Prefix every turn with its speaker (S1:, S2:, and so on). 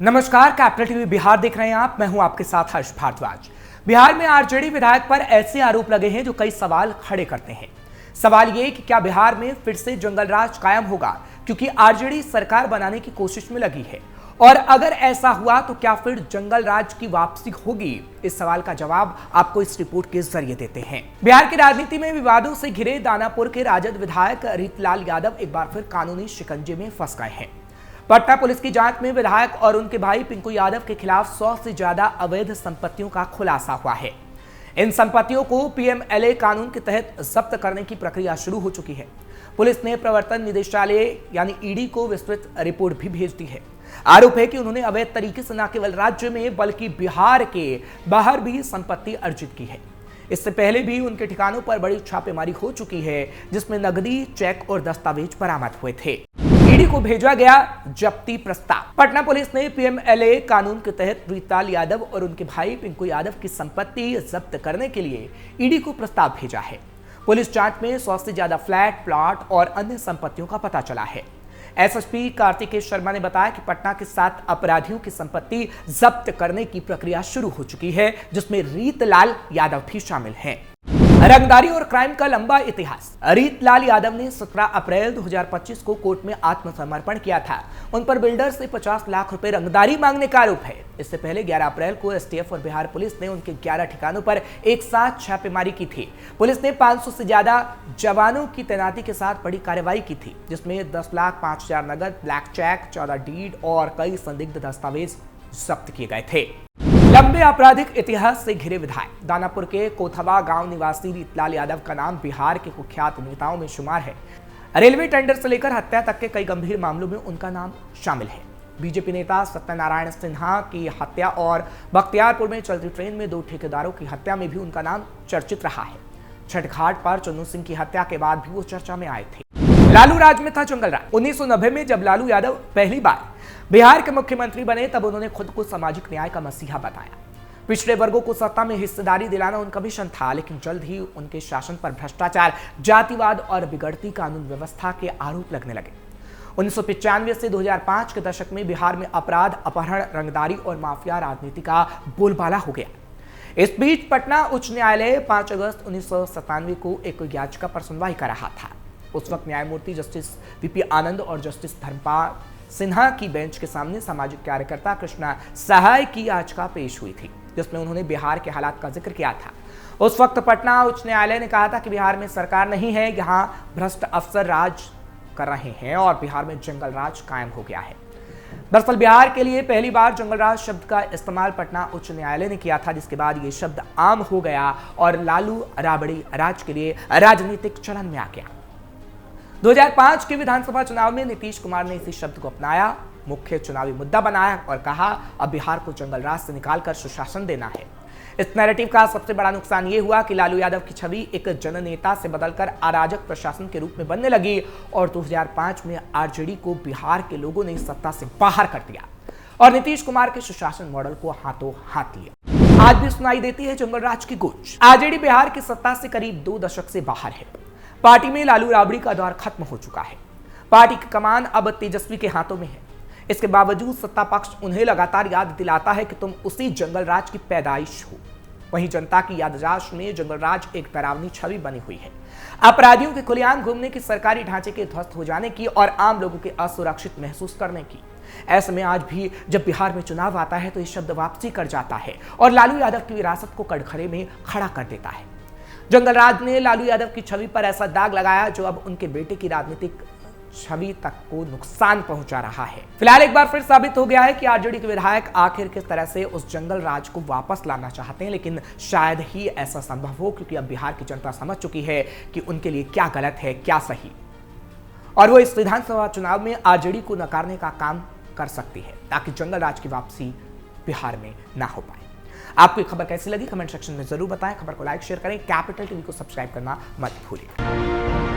S1: नमस्कार, capital TV Bihar देख रहे हैं आप। मैं हूं आपके साथ हर्ष भारद्वाज। बिहार में आरजेडी विधायक पर ऐसे आरोप लगे हैं जो कई सवाल खड़े करते हैं। सवाल ये कि क्या बिहार में फिर से जंगल राज कायम होगा, क्योंकि आरजेडी सरकार बनाने की कोशिश में लगी है, और अगर ऐसा हुआ तो क्या फिर जंगल राज की वापसी होगी? इस सवाल का जवाब आपको इस रिपोर्ट के जरिए देते हैं। बिहार की राजनीति में विवादों से घिरे दानापुर के राजद विधायक रीतलाल यादव एक बार फिर कानूनी शिकंजे में फंस गए हैं। पटना पुलिस की जांच में विधायक और उनके भाई पिंकू यादव के खिलाफ 100 से ज्यादा अवैध संपत्तियों का खुलासा हुआ है। इन संपत्तियों को पीएमएलए कानून के तहत जब्त करने की प्रक्रिया शुरू हो चुकी है। पुलिस ने प्रवर्तन निदेशालय यानी ईडी को विस्तृत रिपोर्ट भी भेज दी है। आरोप है कि उन्होंने अवैध तरीके से न केवल राज्य में बल्कि बिहार के बाहर भी संपत्ति अर्जित की है। इससे पहले भी उनके ठिकानों पर बड़ी छापेमारी हो चुकी है, जिसमें नकदी, चेक और दस्तावेज बरामद हुए थे। ईडी को भेजा गया जब्ती प्रस्ताव। पटना पुलिस ने पीएमएलए कानून के तहत रीतलाल यादव और उनके भाई पिंकू यादव की संपत्ति जब्त करने के लिए ईडी को प्रस्ताव भेजा है। पुलिस जांच में 100 से ज्यादा फ्लैट, प्लॉट और अन्य संपत्तियों का पता चला है। एसएसपी कार्तिकेय शर्मा ने बताया कि पटना के 7 अपराधियों की संपत्ति जब्त करने की प्रक्रिया शुरू हो चुकी है, जिसमें रीतलाल यादव भी शामिल हैं। रंगदारी और क्राइम का लंबा इतिहास। रीतलाल यादव ने 17 अप्रैल 2025 को कोर्ट में आत्मसमर्पण किया था। उन पर बिल्डर से 50 लाख रुपए रंगदारी मांगने का आरोप है। इससे पहले 11 अप्रैल को एसटीएफ और बिहार पुलिस ने उनके 11 ठिकानों पर एक साथ छापेमारी की थी। पुलिस ने 500 से ज्यादा जवानों की तैनाती के साथ बड़ी कार्रवाई की थी, जिसमें 10,05,000 नगद, ब्लैक चेक, 14 डीड और कई संदिग्ध दस्तावेज जब्त किए गए थे। लंबे आपराधिक इतिहास से घिरे विधायक। दानापुर के कोथवा गांव निवासी रीतलाल यादव का नाम बिहार के कुख्यात नेताओं में शुमार है। रेलवे टेंडर से लेकर हत्या तक के कई गंभीर मामलों में उनका नाम शामिल है। बीजेपी नेता सत्यनारायण सिन्हा की हत्या और बख्तियारपुर में चलती ट्रेन में 2 ठेकेदारों की हत्या में भी उनका नाम चर्चित रहा है। छठघाट पर चन्नू सिंह की हत्या के बाद भी वो चर्चा में आए थे। लालू राज में था जंगल राज। 1990 में जब लालू यादव पहली बार बिहार के मुख्यमंत्री बने, तब उन्होंने खुद को सामाजिक न्याय का मसीहा बताया। पिछड़े वर्गों को सत्ता में हिस्सेदारी दिलाना उनका मिशन था, लेकिन जल्द ही उनके शासन पर भ्रष्टाचार, जातिवाद और बिगड़ती कानून व्यवस्था के आरोप लगने लगे। 1995 से 2005 के दशक में बिहार में अपराध, अपहरण, रंगदारी और माफिया राजनीति का बोलबाला हो गया। इस बीच पटना उच्च न्यायालय 5 अगस्त 1997 को एक याचिका पर सुनवाई कर रहा था। उस वक्त न्यायमूर्ति जस्टिस वीपी आनंद और जस्टिस धर्मपाल सिन्हा की बेंच के सामने सामाजिक कार्यकर्ता कृष्णा सहाय की याचिका पेश हुई थी, जिसमें उन्होंने बिहार के हालात का जिक्र किया था। उस वक्त पटना उच्च न्यायालय ने कहा था कि बिहार में सरकार नहीं है, यहाँ भ्रष्ट अफसर राज कर रहे हैं और बिहार में जंगल राज कायम हो गया है। दरअसल बिहार के लिए पहली बार जंगल राज शब्द का इस्तेमाल पटना उच्च न्यायालय ने किया था, जिसके बाद ये शब्द आम हो गया और लालू राबड़ी राज के लिए राजनीतिक चलन में आ गया। 2005 के विधानसभा चुनाव में नीतीश कुमार ने इसी शब्द को अपनाया, मुख्य चुनावी मुद्दा बनाया और कहा अब बिहार को जंगल राज से निकालकर सुशासन देना है। इस नैरेटिव का सबसे बड़ा नुकसान ये हुआ कि लालू यादव की छवि एक जननेता से बदलकर अराजक प्रशासन के रूप में बनने लगी और 2005 में आरजेडी को बिहार के लोगों ने सत्ता से बाहर कर दिया और नीतीश कुमार के सुशासन मॉडल को हाथों हाथ लिया। आज भी सुनाई देती है जंगल राज की गूंज। आरजेडी बिहार की सत्ता से करीब 2 दशक से बाहर है। पार्टी में लालू राबड़ी का दौर खत्म हो चुका है। पार्टी की कमान अब तेजस्वी के हाथों में है। इसके बावजूद सत्ता पक्ष उन्हें लगातार याद दिलाता है कि तुम उसी जंगल राज की पैदाइश हो। वहीं जनता की याददाश्त में जंगल राज एक डरावनी छवि बनी हुई है। अपराधियों के खुलेआम घूमने की, सरकारी ढांचे के ध्वस्त हो जाने की और आम लोगों के असुरक्षित महसूस करने की। ऐसे में आज भी जब बिहार में चुनाव आता है तो ये शब्द वापसी कर जाता है और लालू यादव की विरासत को कटघरे में खड़ा कर देता है। जंगल राज ने लालू यादव की छवि पर ऐसा दाग लगाया जो अब उनके बेटे की राजनीतिक छवि तक को नुकसान पहुंचा रहा है। फिलहाल एक बार फिर साबित हो गया है कि आरजेडी के विधायक आखिर किस तरह से उस जंगल राज को वापस लाना चाहते हैं, लेकिन शायद ही ऐसा संभव हो, क्योंकि अब बिहार की जनता समझ चुकी है कि उनके लिए क्या गलत है, क्या सही, और वो इस विधानसभा चुनाव में आरजेडी को नकारने का काम कर सकती है, ताकि जंगल राज की वापसी बिहार में ना हो पाए। आपको खबर कैसी लगी कमेंट सेक्शन में जरूर बताएं। खबर को लाइक शेयर करें, कैपिटल टीवी को सब्सक्राइब करना मत भूलिए।